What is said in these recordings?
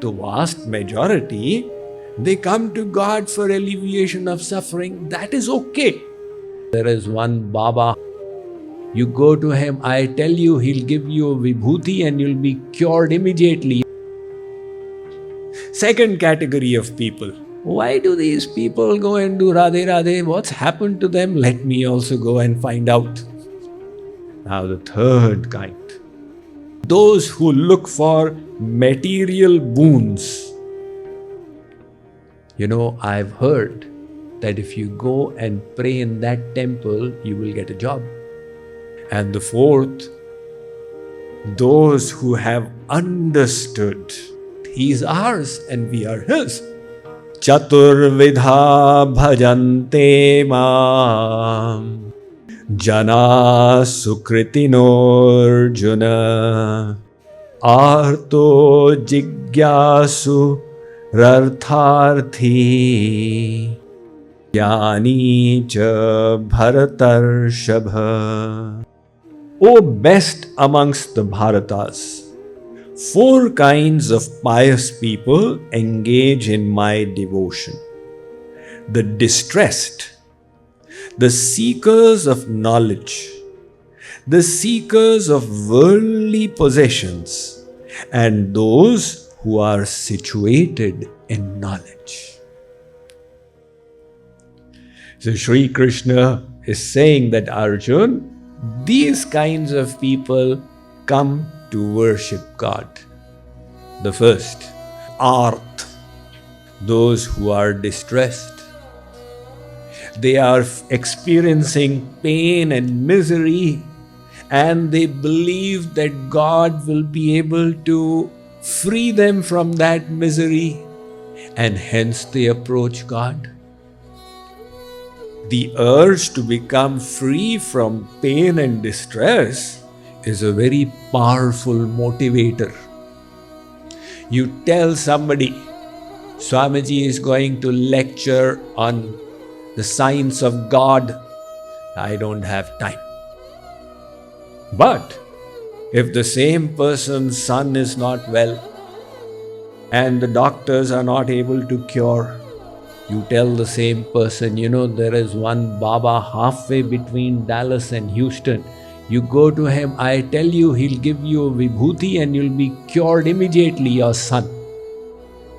the vast majority, they come to God for alleviation of suffering. That is okay. There is one Baba. You go to him, I tell you, he'll give you a vibhuti and you'll be cured immediately. Second category of people. Why do these people go and do Radhe Radhe? What's happened to them? Let me also go and find out. Now the third kind. Those who look for material boons. I've heard that if you go and pray in that temple, you will get a job. And the fourth, those who have understood He is ours and we are His. Chaturvidha bhajante mam jana sukritino arjuna arto jigyasu rartharthi jnani cha bharatarshabha. O best amongst the Bharatas, 4 kinds of pious people engage in my devotion. The distressed, the seekers of knowledge, the seekers of worldly possessions, and those who are situated in knowledge. So Shree Krishna is saying that Arjun, these kinds of people come to worship God. The first, Arth, those who are distressed. They are experiencing pain and misery, and they believe that God will be able to free them from that misery, and hence they approach God. The urge to become free from pain and distress is a very powerful motivator. You tell somebody, Swamiji is going to lecture on the science of God. I don't have time. But if the same person's son is not well and the doctors are not able to cure, you tell the same person, there is one Baba halfway between Dallas and Houston. You go to him, I tell you, he'll give you a vibhuti and you'll be cured immediately, your son.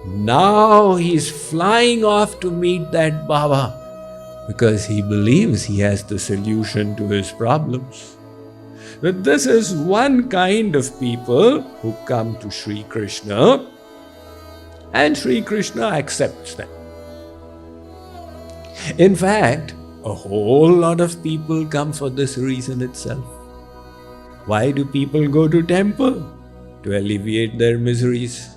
Now he's flying off to meet that Baba because he believes he has the solution to his problems. But this is one kind of people who come to Shree Krishna, and Shree Krishna accepts them. In fact, a whole lot of people come for this reason itself. Why do people go to temple? To alleviate their miseries.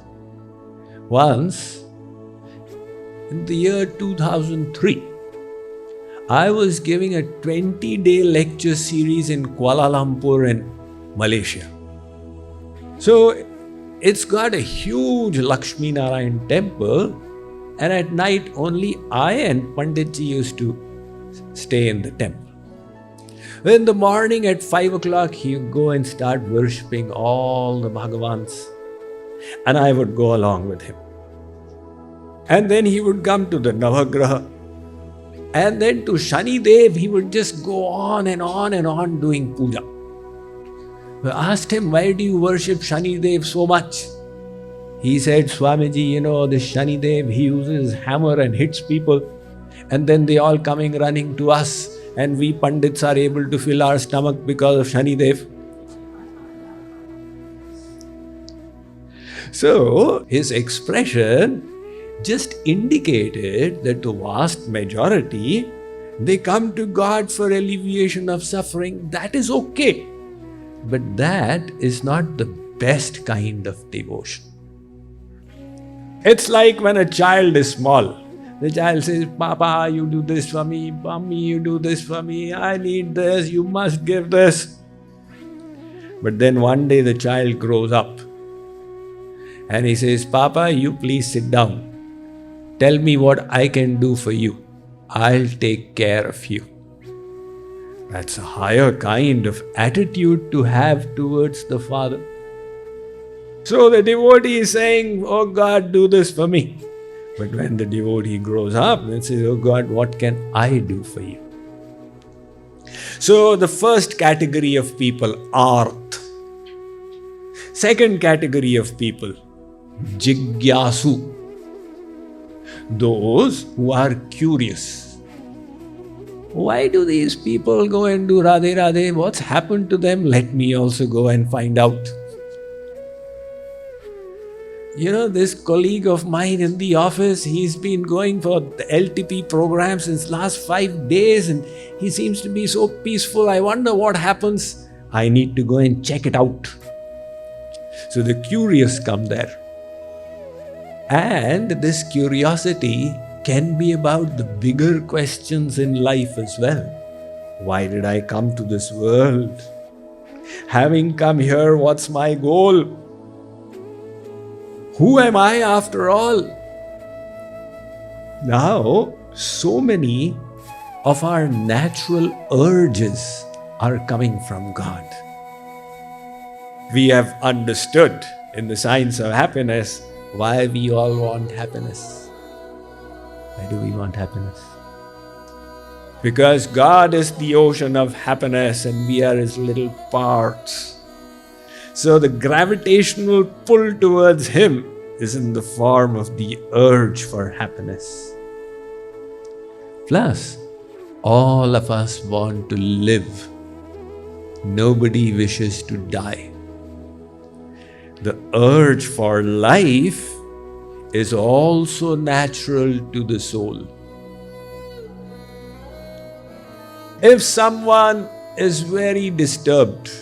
Once, in the year 2003, I was giving a 20-day lecture series in Kuala Lumpur in Malaysia. So, it's got a huge Lakshmi Narayan temple, and at night only I and Panditji used to stay in the temple. In the morning at 5 o'clock, he would go and start worshipping all the Bhagavans, and I would go along with him. And then he would come to the Navagraha, and then to Shani Dev, he would just go on and on and on doing puja. I asked him, why do you worship Shani Dev so much? He said, Swamiji, this Shani Dev, he uses hammer and hits people, and then they all coming running to us, and we Pandits are able to fill our stomach because of Shani Dev. So, his expression just indicated that the vast majority, they come to God for alleviation of suffering. That is okay. But that is not the best kind of devotion. It's like when a child is small. The child says, Papa, you do this for me. Mommy, you do this for me. I need this. You must give this. But then one day the child grows up and he says, Papa, you please sit down. Tell me what I can do for you. I'll take care of you. That's a higher kind of attitude to have towards the Father. So the devotee is saying, oh God, do this for me. But when the devotee grows up and says, oh God, what can I do for you? So the first category of people, arth. Second category of people, jigyasu. Those who are curious. Why do these people go and do Radhe Radhe? What's happened to them? Let me also go and find out. This colleague of mine in the office, he's been going for the LTP program since last 5 days and he seems to be so peaceful. I wonder what happens. I need to go and check it out. So the curious come there. And this curiosity can be about the bigger questions in life as well. Why did I come to this world? Having come here, what's my goal? Who am I after all? Now, so many of our natural urges are coming from God. We have understood in the science of happiness why we all want happiness. Why do we want happiness? Because God is the ocean of happiness and we are His little parts. So the gravitational pull towards Him is in the form of the urge for happiness. Plus, all of us want to live. Nobody wishes to die. The urge for life is also natural to the soul. If someone is very disturbed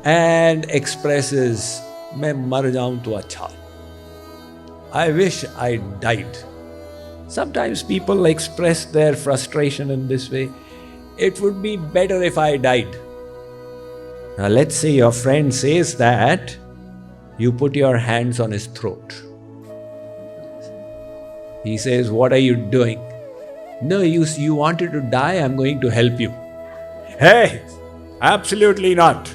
and expresses, "Main mar jaun to acha," I wish I died. Sometimes people express their frustration in this way. It would be better if I died. Now let's say your friend says that, you put your hands on his throat. He says, what are you doing? No, you wanted to die, I'm going to help you. Hey, absolutely not.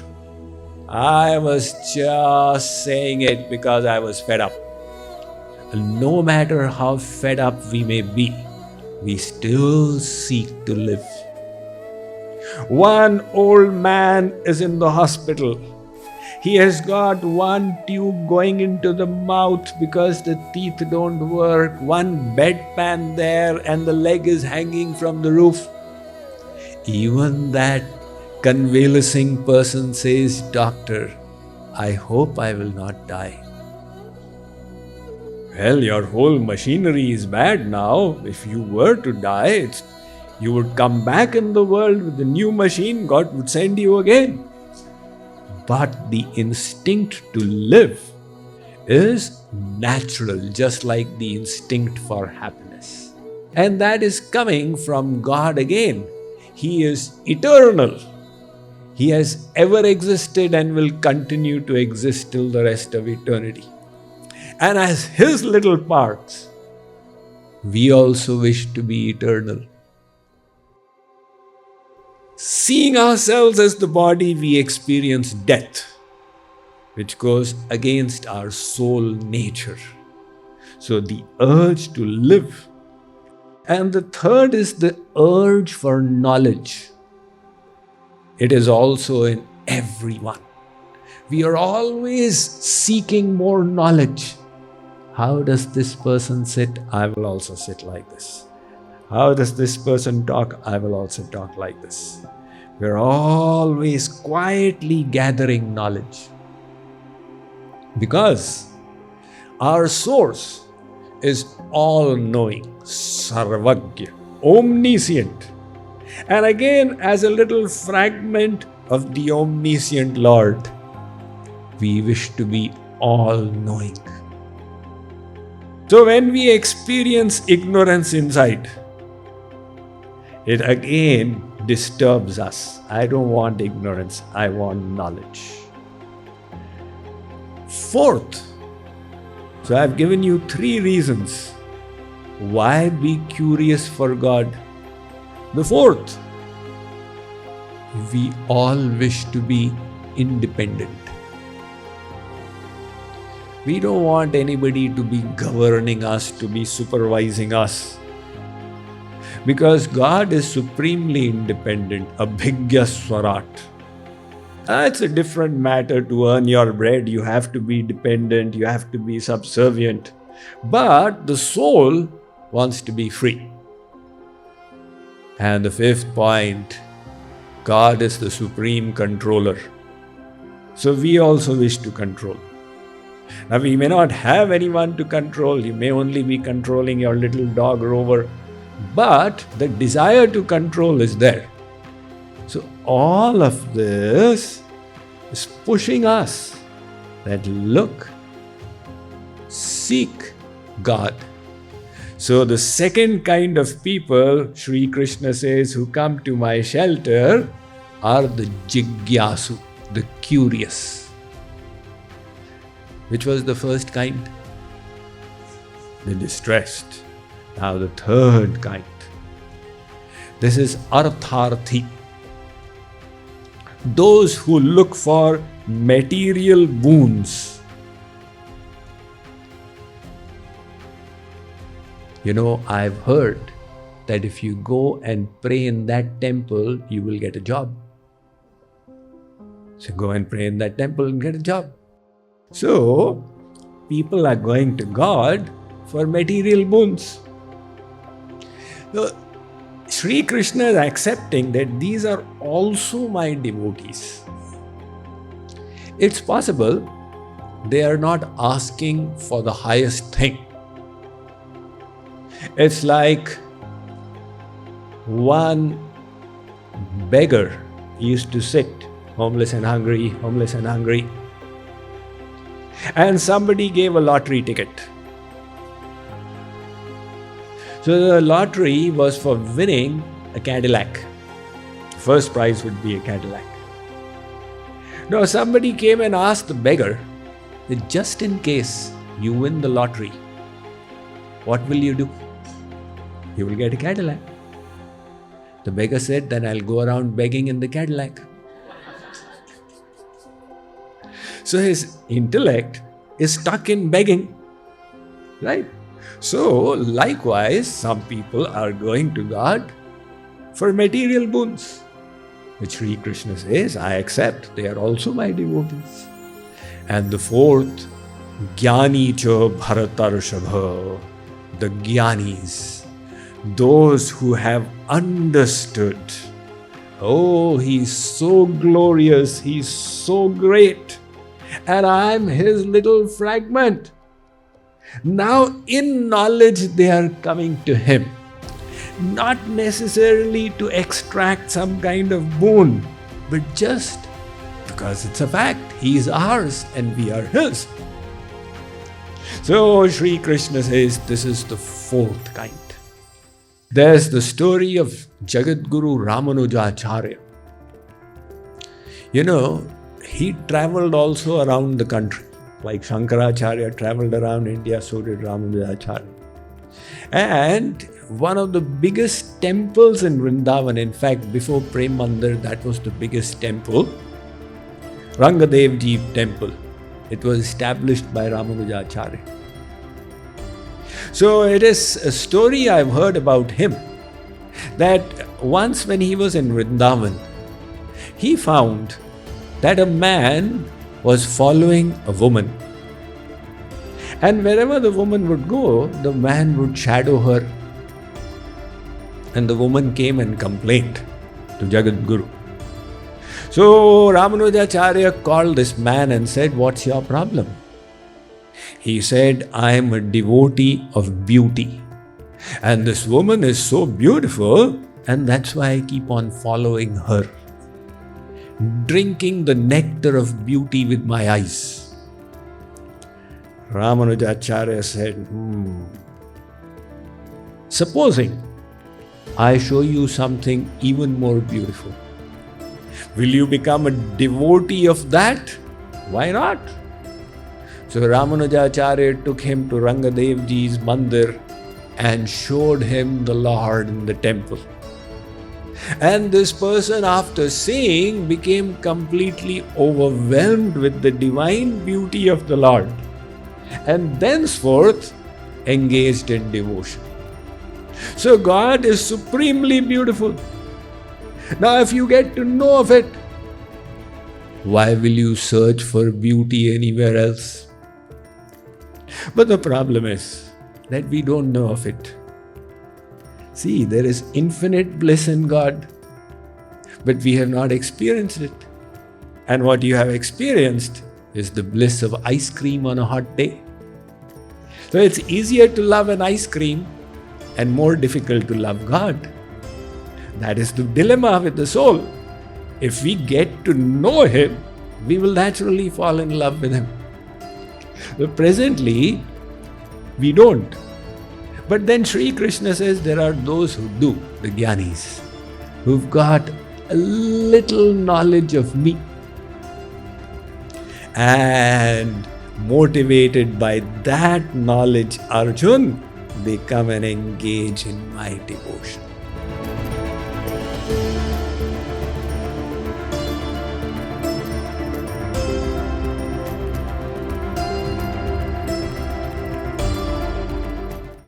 I was just saying it because I was fed up. No matter how fed up we may be, we still seek to live. One old man is in the hospital. He has got one tube going into the mouth because the teeth don't work, one bedpan there, and the leg is hanging from the roof. Even that convalescing person says, "Doctor, I hope I will not die." Well, your whole machinery is bad now. If you were to die, you would come back in the world with a new machine. God would send you again. But the instinct to live is natural, just like the instinct for happiness. And that is coming from God again. He is eternal. He has ever existed and will continue to exist till the rest of eternity. And as His little parts, we also wish to be eternal. Seeing ourselves as the body, we experience death, which goes against our soul nature. So the urge to live. And the third is the urge for knowledge. It is also in everyone. We are always seeking more knowledge. How does this person sit? I will also sit like this. How does this person talk? I will also talk like this. We're always quietly gathering knowledge. Because our source is all-knowing, sarvagya, omniscient. And again, as a little fragment of the omniscient Lord, we wish to be all-knowing. So when we experience ignorance inside, it again disturbs us. I don't want ignorance, I want knowledge. Fourth, so I've given you 3 reasons why be curious for God. The fourth, we all wish to be independent. We don't want anybody to be governing us, to be supervising us. Because God is supremely independent, abhigya swarat. It's a different matter to earn your bread. You have to be dependent, you have to be subservient. But the soul wants to be free. And the fifth point, God is the supreme controller. So we also wish to control. Now we may not have anyone to control. You may only be controlling your little dog Rover. But the desire to control is there. So all of this is pushing us that look, seek God. So the second kind of people, Shree Krishna says, who come to my shelter are the jigyasu, the curious. Which was the first kind? The distressed. Now the third kind. This is artharthi. Those who look for material boons. I've heard that if you go and pray in that temple, you will get a job. So go and pray in that temple and get a job. So, people are going to God for material boons. So, Sri Krishna is accepting that these are also my devotees. It's possible they are not asking for the highest thing. It's like one beggar used to sit, homeless and hungry, and somebody gave a lottery ticket. So the lottery was for winning a Cadillac. First prize would be a Cadillac. Now somebody came and asked the beggar that just in case you win the lottery, what will you do? You will get a Cadillac. The beggar said, then I'll go around begging in the Cadillac. So his intellect is stuck in begging, right? So likewise, some people are going to God for material boons, which Sri Krishna says, I accept, they are also my devotees. And the fourth, Jnani cha bharatarshabha, the Jnanis, those who have understood, oh, he's so glorious, he's so great, and I'm his little fragment. Now in knowledge they are coming to him, not necessarily to extract some kind of boon, but just because it's a fact, he is ours and we are his. So Sri Krishna says this is the fourth kind. There's the story of Jagadguru Ramanujacharya. He traveled also around the country. Like Shankaracharya traveled around India, so did Ramanujacharya. And one of the biggest temples in Vrindavan, in fact, before Prem Mandir, that was the biggest temple, Rangadevji temple. It was established by Ramanujacharya. So it is a story I've heard about him, that once when he was in Vrindavan, he found that a man was following a woman. And wherever the woman would go, the man would shadow her. And the woman came and complained to Jagadguru. So Ramanujacharya called this man and said, what's your problem? He said, I am a devotee of beauty. And this woman is so beautiful, and that's why I keep on following her, drinking the nectar of beauty with my eyes. Ramanujacharya said, supposing I show you something even more beautiful, will you become a devotee of that? Why not? So Ramanujacharya took him to Rangadevji's mandir and showed him the Lord in the temple. And this person, after seeing, became completely overwhelmed with the divine beauty of the Lord. and thenceforth engaged in devotion. So God is supremely beautiful. Now if you get to know of it, why will you search for beauty anywhere else? But the problem is that we don't know of it. See, there is infinite bliss in God, but we have not experienced it. And what you have experienced is the bliss of ice cream on a hot day. So it's easier to love an ice cream and more difficult to love God. That is the dilemma with the soul. If we get to know Him, we will naturally fall in love with Him. But presently, we don't. But then Shree Krishna says there are those who do, the Gyanis, who've got a little knowledge of me. And motivated by that knowledge, Arjun, they come and engage in my devotion.